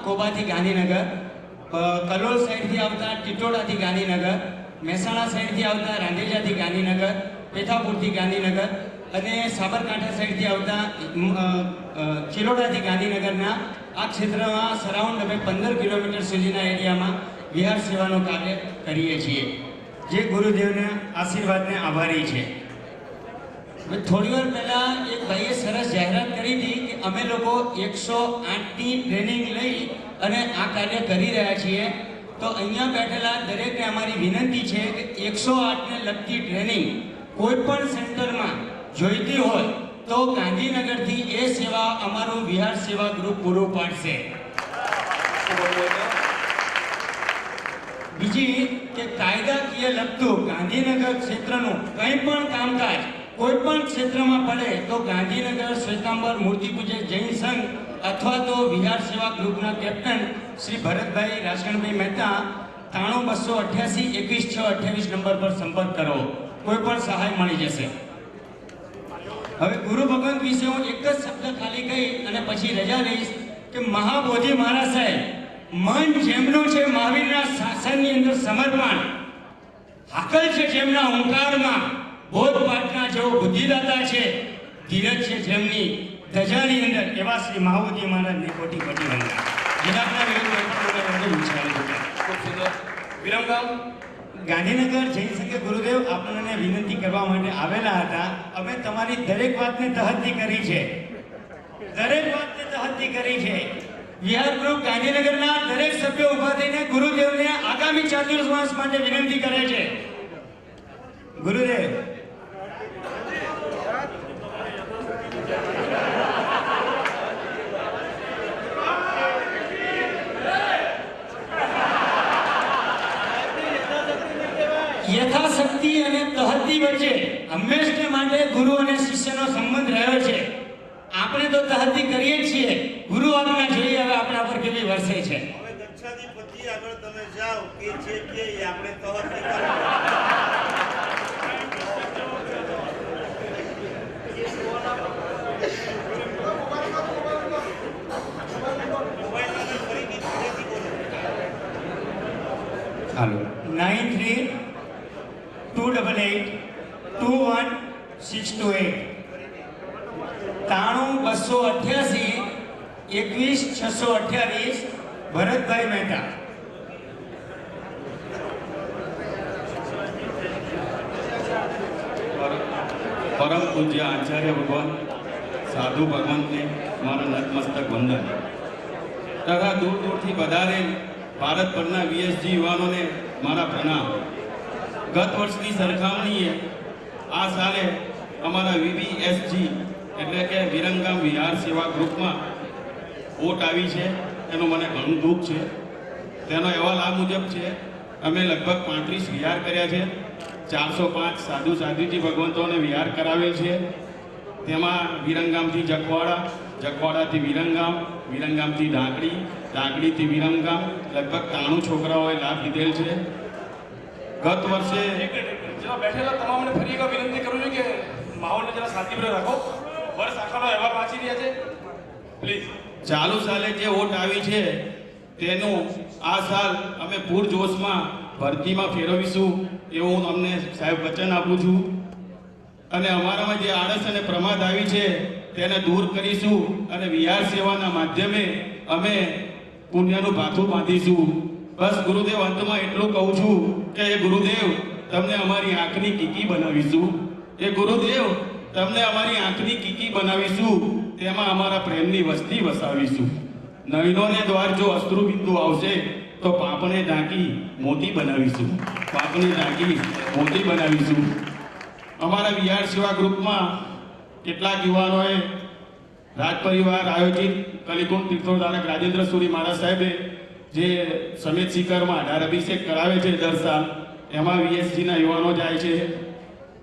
કોબાથી ગાંધીનગર, કલોલ સાઈડથી આવતા ટીટોડાથી ગાંધીનગર, મહેસાણા સાઈડથી આવતા રાંધેજાથી ગાંધીનગર, પેથાપુરથી ગાંધીનગર અને સાબરકાંઠા સાઈડથી આવતા ચિલોડાથી ગાંધીનગરના આ ક્ષેત્રમાં સરાઉન્ડ અમે 15 કિલોમીટર સુધીના એરિયામાં વિહાર સેવાનું કાર્ય કરીએ છીએ, જે ગુરુદેવના આશીર્વાદને આભારી છે. થોડી વાર પહેલાં એક ભાઈએ સરસ જાહેરાત કરી હતી કે અમે લોકો 108ની ટ્રેનિંગ લઈ અને આ કાર્ય કરી રહ્યા છીએ. તો અહીંયા બેઠેલા દરેકને અમારી વિનંતી છે કે 108ને લગતી ટ્રેનિંગ કોઈ પણ સેન્ટરમાં જોઈતી હોય તો ગાંધીનગરથી એ સેવા અમારું વિહાર સેવા ગ્રુપ પૂરું પાડશે. બીજી કે કાયદાકીય લગતું ગાંધીનગર ક્ષેત્રનું કંઈ પણ કામકાજ કોઈ પણ ક્ષેત્રમાં પડે તો ગાંધીનગર શ્વેતાંબર મૂર્તિ પૂજક જૈન સંઘ અથવા તો વિહાર સેવા ગ્રુપના કેપ્ટન શ્રી ભરતભાઈ રાજગણભાઈ મહેતા 9288 21 6 28 નંબર પર સંપર્ક કરો. કોઈ પણ સહાય મળી જશે. હવે ગુરુ ભગવંત વિશે હું એક જ શબ્દ ખાલી કહી અને પછી રજા લઈશ કે મહાબોધિ મહારાજ સાહેબ મન જેમનું છે મહાવીરના શાસનની અંદર સમર્પણ, હાકલ છે જેમના ઓંકારમાં, બોધપાઠના જેવો બુદ્ધિદાતા છે, ધીરજ છે જેમની ધજાની અંદર, એવા શ્રી મહાબોધિ મહારાજની કોટી કોટી વંદના. જિલ્લાના વિરમગામ ગાંધીનગર જૈન સંઘે ગુરુદેવ આપણને વિનંતી કરવા માટે આવેલા હતા. અમે તમારી દરેક વાતને તહદ્દી કરી છે, દરેક વાતને તહદ્દી કરી છે. વિહાર ગ્રુપ ગાંધીનગરના દરેક સભ્યો ઉભા થઈને ગુરુદેવને આગામી 4 વર્ષ માટે વિનંતી કરે છે. ગુરુદેવ યથાશક્તિ અને તહદ્દી વચ્ચે હંમેશને માટે ગુરુ અને શિષ્યનો સંબંધ રહ્યો છે. આપણે તો તહદ્દી કરીએ છીએ, ગુરુ આજ્ઞા જોઈએ હવે આપણા પર કેવી વરસે છે. હવે દક્ષાધિપતિ આગળ તમે જાઓ કે જે કે આપણે તહદ્દી કરો. હાલો 9328821628 9288 21628 ભરતભાઈ મહેતા. પરમ પૂજ્ય આચાર્ય ભગવાન સાધુ ભગવંતને મારા નતમસ્તક વંદન તથા દૂર દૂરથી પધારેલ ભારત પરના વીએસજી યુવાનોને મારા પ્રણામ. ગત વર્ષની સરખામણીએ આ સાલે અમારા વીવીએસજી એટલે કે વિરંગામ વિહાર સેવા ગ્રુપમાં ઓટ આવી છે, એનું મને ઘણું દુઃખ છે. તેનો અહેવાલ આ મુજબ છે: અમે લગભગ 35 વિહાર કર્યા છે, 405 સાધુ સાધ્વીજી ભગવંતોને વિહાર કરાવેલ છે. તેમાં વિરંગામથી જખવાડા, જખવાડાથી વિરંગામ, વિરંગામથી ઢાંકડી, ઢાંકડીથી વિરંગામ લગભગ 93 છોકરાઓએ લાભ લીધેલ છે. ગત વર્ષે બેઠેલા તમામને ફરી એક વિનંતી કરું છું કે માહોલને જરા શાંતિપ્રિય રાખો. વર્ષ આખાનો અહેવાલ વાંચી રહ્યા છે પ્લીઝ. ચાલુ સાલે જે ઓટ આવી છે તેનું આ સાલ અમે પૂરજોશમાં ભરતીમાં ફેરવીશું એવું હું તમને સાહેબ વચન આપું છું. અને અમારામાં જે આળસ અને પ્રમાદ આવી છે તેને દૂર કરીશું અને વિહાર સેવાના માધ્યમે અમે પુણ્યનું ભાથું બાંધીશું. બસ ગુરુદેવ, અંતમાં એટલું કહું છું કે એ ગુરુદેવ તમને અમારી આંખની કીકી બનાવીશું. એ ગુરુદેવ તમને અમારી આંખની કીકી બનાવીશું, તેમાં અમારા પ્રેમની વસ્તી વસાવીશું. નયનોને દ્વાર જો અશ્રુબિંદુ આવશે તો પાપને ઢાંકી મોતી બનાવીશું, પાપને ઢાંકી મોતી બનાવીશું. અમારા વિહાર સેવા ગ્રુપમાં કેટલાક યુવાનોએ રાજ પરિવાર આયોજિત કલિકુંડ તીર્થોદ્ધારક રાજેન્દ્ર સુરી મહારાજ સાહેબે જે સમેત શિખરમાં 18 અભિષેક કરાવે છે દર સાલ, એમાં વીએસજીના યુવાનો જાય છે.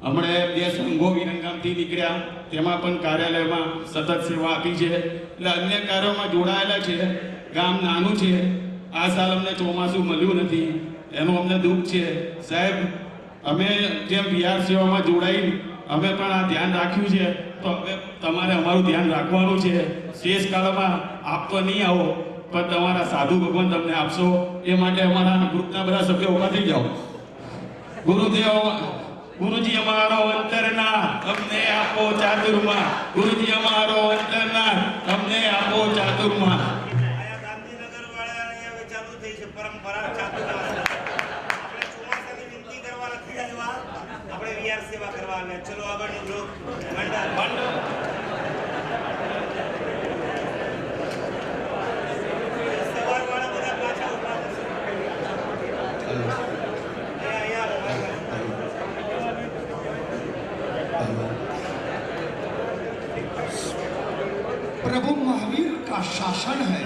હમણે 2 સંઘો વિરંગામથી નીકળ્યા, તેમાં પણ કાર્યાલયમાં સતત સેવા આપી છે. એટલે અન્ય કાર્યોમાં જોડાયેલા છે. ગામ નાનું છે, આ સાલ અમને ચોમાસું મળ્યું નથી, એનું અમને દુઃખ છે. સાહેબ, અમે જેમ વિહાર સેવામાં જોડાઈ અમે પણ આ ધ્યાન રાખ્યું છે, તો હવે તમારે અમારું ધ્યાન રાખવાનું છે. શેષ કાળમાં આપ તો નહીં આવો, પણ તમારા સાધુ ભગવાન તમને આપશો. એ માટે અમારા ગ્રુપના બધા સભ્યો ઊભા થઈ જાઓ. ગુરુજી અમારો અંતરના અમને આપો ચાતુર્મા. ગુરુજી અમારો અંતરના અમને આપો ચાતુર્મા. અહીંયા ગાંધીનગર વાળા અહીંયા ચાલુ થઈ છે પરંપરા ચાતુર્માસ. આપણે ચોમાસાની વિનંતી કરવા નથી આવ્યા, આપણે વિહાર સેવા કરવા આવ્યા. ચલો આગળનું ગ્રુપ મંડળ. સવારવાળા બધા પાછા ઊભા થશે. प्रभु महावीर का शासन है,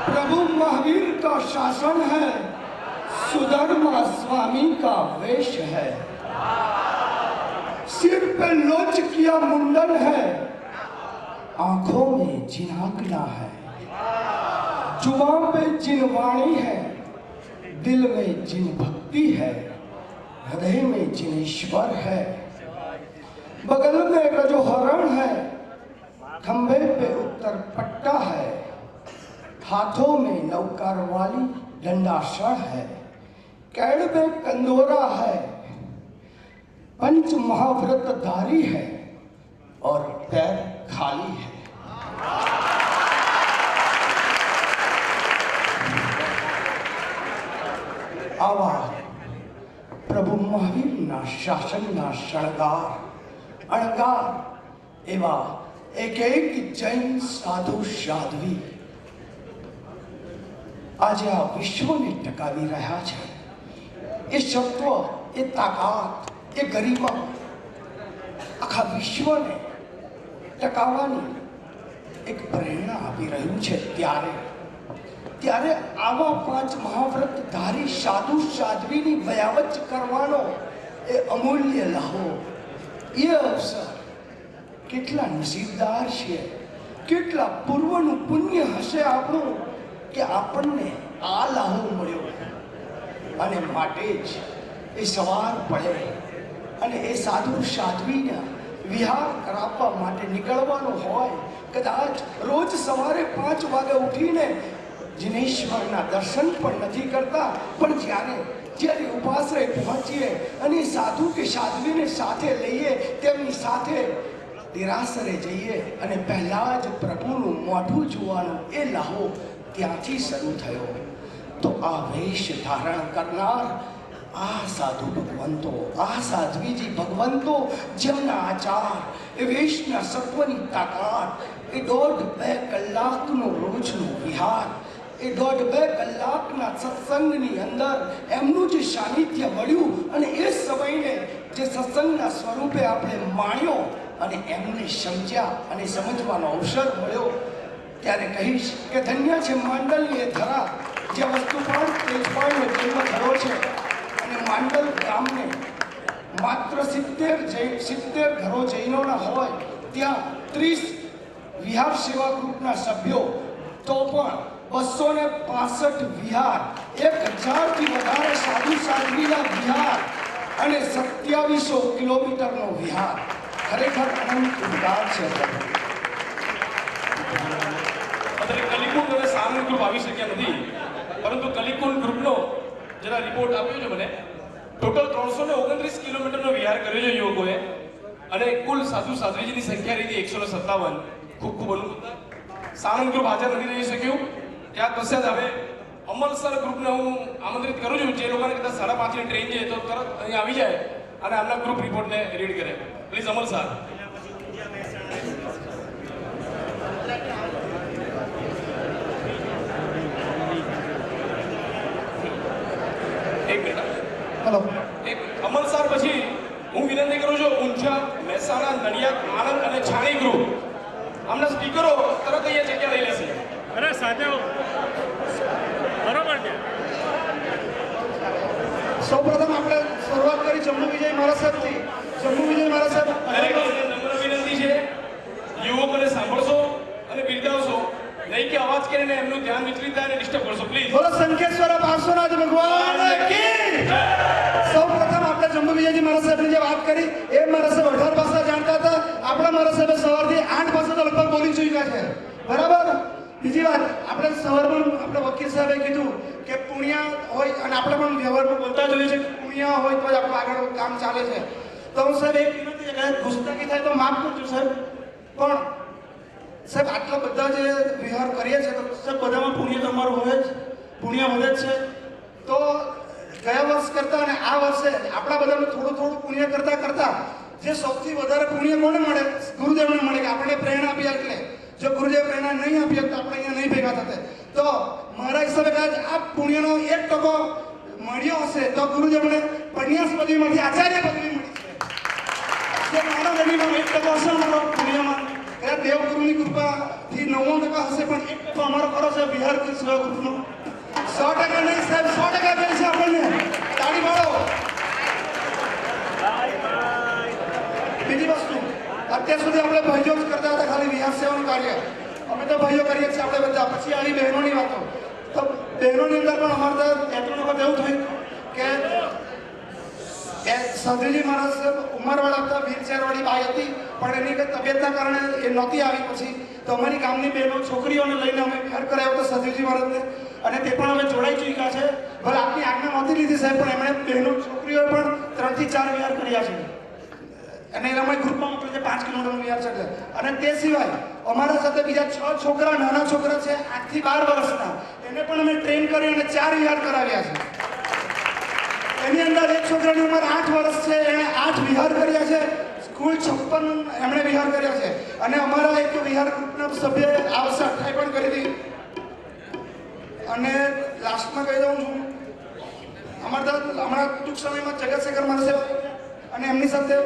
प्रभु महावीर का शासन है, सुधर्मा स्वामी का वेश है, सिर पे लोच किया मुंडन है, आंखों में जिनाकना है, जुबान पे जिनवाणी है, दिल में जिन भक्ति है, हृदय में जिन ईश्वर है, बगल में रजोहरण है, खंभे पे उत्तर पट्टा है, हाथों में नौकर वाली दंडासण है, कैड़ में कंदोरा है, पंच महाव्रतधारी है और पैर खाली है. आवा प्रभु महावीરના શાસનના શણગાર અણગાર એવા એક જૈન સાધુ સાધ્વી આજે આ વિશ્વને ટકાવી રહ્યા છે. એ સત્વ, એ તાકાત, એ ગરિમા આખા વિશ્વને ટકાવવાની એક પ્રેરણા આપી રહ્યું છે. ત્યારે આવા પાંચ મહાવ્રતધારી સાધુ સાધ્વીની બયાવચ કરવાનો એ અમૂલ્ય લાહો, એ અવસર કેટલા નસીબદાર છે, કેટલા પૂર્વનું પુણ્ય હશે આપણું કે આપણને આ લાહો મળ્યો. અને માટે જ એ સવાર પડે અને એ સાધુ સાધ્વીના વિહાર કરાવવા માટે નીકળવાનો હોય. કદાચ રોજ સવારે 5 વાગે ઉઠીને જિનેશ્વરના દર્શન પણ નથી કરતા, પણ જ્યારે ઉપાશ્રય પહોંચીએ અને સાધુ કે સાધ્વીને સાથે લઈએ, તેમની સાથે દેરાસરે જઈએ અને પહેલા જ પ્રભુનું મોઢું જોવાનું એ લાહો ત્યાંથી શરૂ થયો. તો આ વેશ ધારણ કરનાર આ સાધુ ભગવંતો, આ સાધ્વીજી ભગવંતો, જેમના આચાર, એ વેશના સત્વની તાકાત, એ 1.5-2 કલાકનો રોજનો વિહાર, એ 1.5-2 કલાકના સત્સંગની અંદર એમનું જે સાનિધ્ય મળ્યું અને એ સમયને જે સત્સંગના સ્વરૂપે આપણે માણ્યો અને એમને સમજ્યા અને સમજવાનો અવસર મળ્યો, ત્યારે કહીશ કે ધન્ય છે માંડલની એ ધરા જે વસ્તુપાળ તેજપાળનો જન્મ થયો છે. અને માંડલ ગામને માત્ર 70 ઘરો જૈનોના હોય, ત્યાં 30 વિહાર સેવા ગ્રુપના સભ્યો, તો પણ 265 વિહાર, 1000થી વધારે સાધુ સાધ્વીના વિહાર અને 2700 કિલોમીટરનો વિહાર. ખરેખર અનંત ઉપકાર છે. અત્યારે કલિકુંડ અને સામૂહિક ગ્રુપ આવી શક્યા નથી, પરંતુ કલિકુંડ ગ્રુપનો જરા રિપોર્ટ આપ્યો છે મને. ટોટલ 329 કિલોમીટરનો વિહાર કર્યો છે યુવકોએ અને કુલ સાધુ સાધ્વીજીની સંખ્યા રહી 157. ખૂબ ખૂબ અનુમોદન. સામૂહિક ગ્રુપ હાજર નથી રહી શક્યું. ત્યાર પશ્ચાત હવે અમલસર ગ્રુપને હું આમંત્રિત કરું છું, જે લોકોને કદાચ 5:30ની ટ્રેન છે તો તરત અહીં આવી જાય અને આમના ગ્રુપ રિપોર્ટને રીડ કરે. પ્લીઝ અમલસર. હલો. એક અમલસાર પછી હું વિનંતી કરું છું ઊંઝા, મહેસાણા, નડિયાદ, આણંદ અને છાણી ગ્રુપ. આમના સ્પીકરો તરત અહીંયા જગ્યા લઈ લેશે. અરે સાથે બરોબર છે. સૌપ્રથમ આપણે શરૂઆત કરી જમ્મુ વિજય મહારાજ સાહેબથી. જમ્મુ વિજય મહારાજ સાહેબ નમ્ર વિનંતી છે, યુવકોને સાંભળશો અને બિરદાવશો, નહીં કે અવાજ કરીને એમનું ધ્યાન વિચલિત થાય અને ડિસ્ટર્બ કરશો. પ્લીઝ. બોલો સંકેશ્વર પાર્શ્વનાથ ભગવાન કી. સૌપ્રથમ આપણે જમ્મુ વિજયજી મહારાજ સાહેબની જે વાત કરી, એ મહારાજ સાહેબ 18 ભાષા જાણતા હતા. આપણા મહારાજ સાહેબ સવારથી 8 ભાષા તો લગભગ બોલી ચૂક્યા છે. બરાબર. બીજી વાત, આપણે સવારમાં આપણે વકીલ સાહેબે કીધું કે પુણ્યા હોય, અને આપણે પણ વ્યવહારમાં બોલતા જોઈએ છે કે પુણ્યા હોય તો જ આપણું આગળ કામ ચાલે છે. તો હું સાહેબ એક વિનંતી છે કે ગુસ્તાખી થાય તો માફ કરજો સાહેબ, પણ સાહેબ આટલા બધા જે વિહાર કરીએ છીએ તો સાહેબ બધામાં પુણ્ય તમારું હોય જ, પુણ્ય વધે જ છે. તો ગયા વર્ષ કરતાં અને આ વર્ષે આપણા બધાનું થોડું થોડું પુણ્ય કરતાં જે સૌથી વધારે પુણ્ય કોને મળે? ગુરુદેવને મળે, કે આપણે પ્રેરણા આપી. એટલે જો ગુરુદેવ પ્રેરણા નહીં આપીએ તો આપણે અહીંયા નહીં ભેગા થતે. તો મારા હિસાબે કદાચ આ પુણ્યનો 1% મળ્યો હશે તો ગુરુદેવને પન્યાસ પદવીમાંથી આચાર્ય પદવી મળી છે. જે માનવ ગતિમાં 1% હશે અમારો પુણ્યમાં, કદાચ દેવગુરુની કૃપાથી 99% હશે, પણ 1% અમારો કરો છે વિહાર સેવા ગ્રુપનો. 100% નહીં સાહેબ, 100% કરી છે આપણને. તાળી પાડો. બીજી વસ્તુ, અત્યાર સુધી આપણે ભાઈઓ જ કરતા હતા ખાલી વિહાર સેવાનું કાર્ય. અમે તો ભાઈઓ કરીએ છીએ આપણે બધા. પછી આવી બહેનોની વાતો. તો બહેનોની અંદર પણ અમારે તો 2-3 વખત એવું થયું કે સાધુજી મહારાજ ઉંમરવાળા હતા, વ્હીલચેરવાળી બાઈ હતી, પણ એની કંઈ તબિયતના કારણે એ નહોતી આવી. પછી તો અમારી ગામની બહેનો છોકરીઓને લઈને અમે વિહાર કરાવ્યો હતો સાધુજી મહારાજને, અને તે પણ અમે જોડાઈ ચૂક્યા છે. ભલે આપની આજ્ઞા નહોતી લીધી સાહેબ, પણ એમણે બહેનો છોકરીઓએ પણ 3 થી 4 વિહાર કર્યા છે. અને એને અમે ગ્રુપમાં મોકલી છે 5 કિલોમીટરનો વિહાર છે. અને તે સિવાય અમારા સાથે બીજા 6 છોકરા, નાના છોકરા છે 8 થી 12 વર્ષના, એને પણ અમે ટ્રેન કરી અને 4 વિહાર કરાવ્યા છે. એની અંદર એક છોકરાની ઉંમર 8 વર્ષ છે, એણે 8 વિહાર કર્યા છે. કુલ 56 એમણે વિહાર કર્યા છે. અને અમારા એક વિહાર ગ્રુપના સભ્યએ આ વર્ષે 28 પણ કરી હતી. અને લાસ્ટમાં કહી દઉં છું, અમારા હમણાં ટૂંક સમયમાં જગતશેખર માણસે અને એમની સાથે